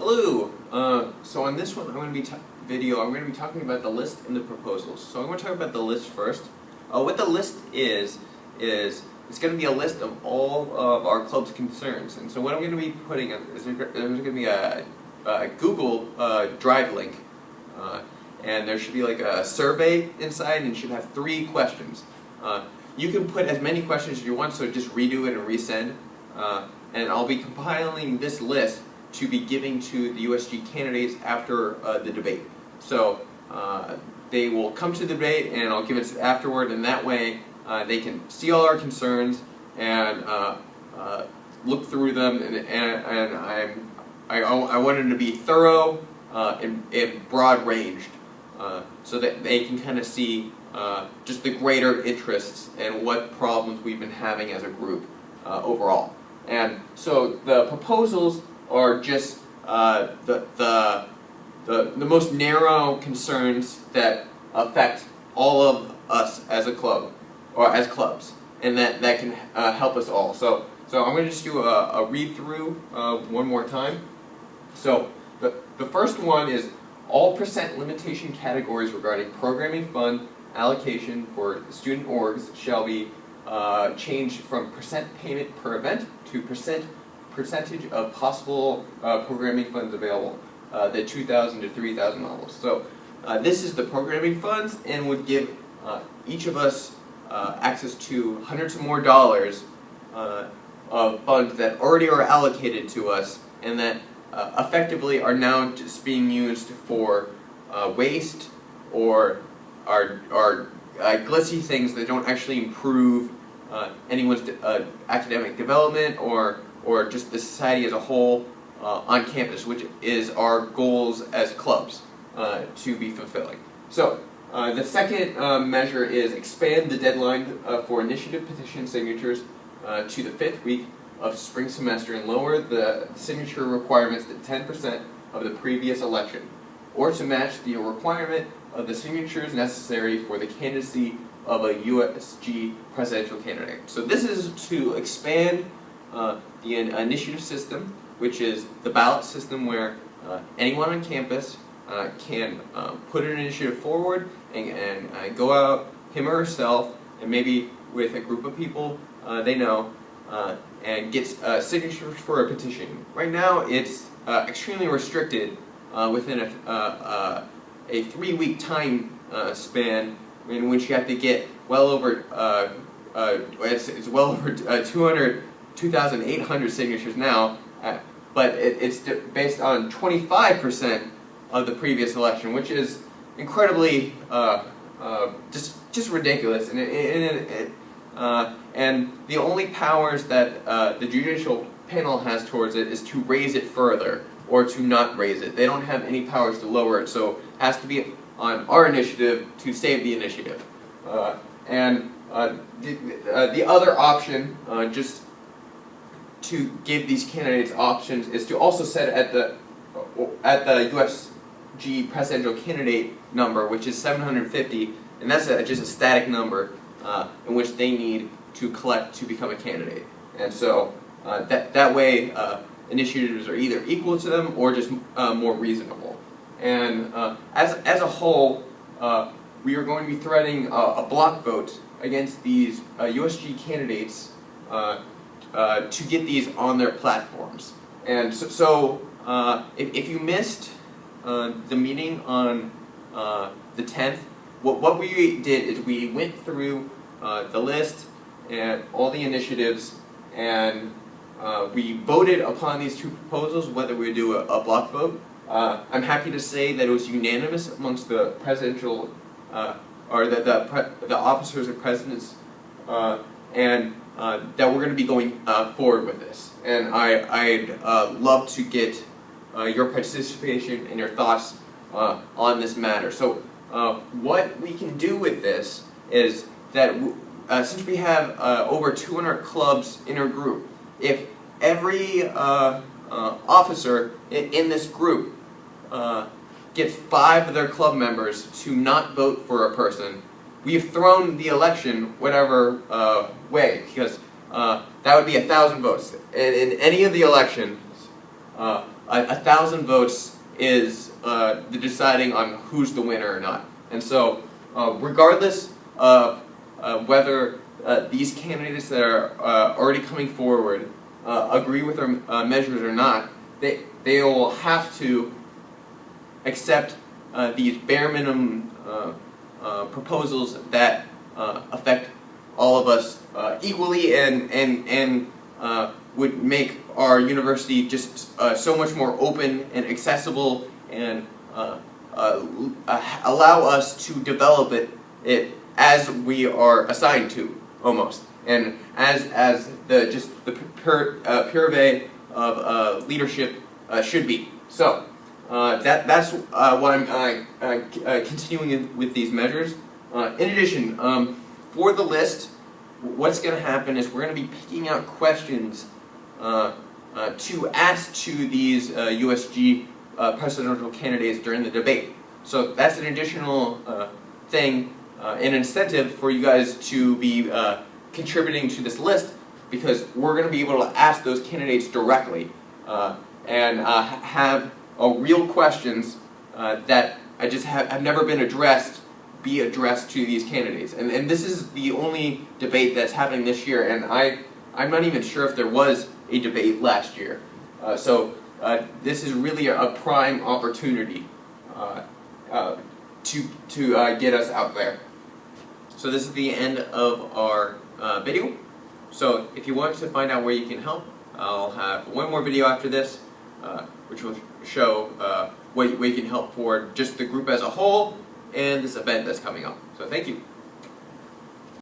Hello. So on this one, I'm going to be talking about the list and the proposals. So I'm going to talk about the list first. What the list is it's going to be a list of all of our club's concerns. And so what I'm going to be putting is there's going to be a Google Drive link, and there should be like a survey inside, and it should have 3 questions. You can put as many questions as you want, so just redo it and resend. And I'll be compiling this list to be giving to the USG candidates after the debate. So they will come to the debate, and I'll give it afterward, and that way they can see all our concerns and look through them. And I want them to be thorough and broad-ranged, so that they can kind of see just the greater interests and what problems we've been having as a group overall. And so the proposals are just the most narrow concerns that affect all of us as a club, or as clubs, and that can help us all. So I'm going to just do a read-through one more time. So the first one is all percent limitation categories regarding programming fund allocation for student orgs shall be changed from percent payment per event to percentage of possible programming funds available, the $2,000 to $3,000 levels. So this is the programming funds, and would give each of us access to hundreds of more dollars of funds that already are allocated to us, and that effectively are now just being used for waste or are glitzy things that don't actually improve anyone's academic development or just the society as a whole on campus, which is our goals as clubs to be fulfilling. So the second measure is expand the deadline for initiative petition signatures to the 5th week of spring semester, and lower the signature requirements to 10% of the previous election, or to match the requirement of the signatures necessary for the candidacy of a USG presidential candidate. So this is to expand the initiative system, which is the ballot system where anyone on campus can put an initiative forward and go out, him or herself, and maybe with a group of people they know, and gets signatures for a petition. Right now it's extremely restricted within a 3-week time span, in which you have to get well over it's well over 2,800 signatures now, but it's based on 25% of the previous election, which is incredibly just ridiculous. And the only powers that the judicial panel has towards it is to raise it further or to not raise it. They don't have any powers to lower it, so it has to be on our initiative to save the initiative. The other option, just to give these candidates options, is to also set at the USG presidential candidate number, which is 750, and that's just a static number in which they need to collect to become a candidate. And so that way initiatives are either equal to them or just more reasonable. And as a whole, we are going to be threading a block vote against these USG candidates to get these on their platforms. And so if you missed the meeting on the 10th, what we did is we went through the list and all the initiatives, and we voted upon these 2 proposals, whether we do a block vote. I'm happy to say that it was unanimous amongst the presidential, or the officers and presidents, and that we're going to be going forward with this. And I'd love to get your participation and your thoughts on this matter. So what we can do with this is that since we have over 200 clubs in our group, if every officer in this group gets 5 of their club members to not vote for a person, we've thrown the election whatever way, because that would be 1,000 votes. And in any of the elections, 1,000 votes is the deciding on who's the winner or not. And so, regardless of whether these candidates that are already coming forward agree with our measures or not, they will have to accept these bare minimum proposals that affect all of us equally and would make our university just so much more open and accessible and allow us to develop it as we are assigned to, almost, and as the purvey of leadership should be. So that's why I'm continuing with these measures. In addition, for the list, what's going to happen is we're going to be picking out questions to ask to these USG presidential candidates during the debate. So that's an additional thing, an incentive for you guys to be contributing to this list, because we're going to be able to ask those candidates directly and have real questions that have never been addressed be addressed to these candidates. And this is the only debate that's happening this year, and I'm not even sure if there was a debate last year. So this is really a prime opportunity to get us out there. So this is the end of our video. So if you want to find out where you can help, I'll have one more video after this, which will show where you can help for just the group as a whole and this event that's coming up. So thank you.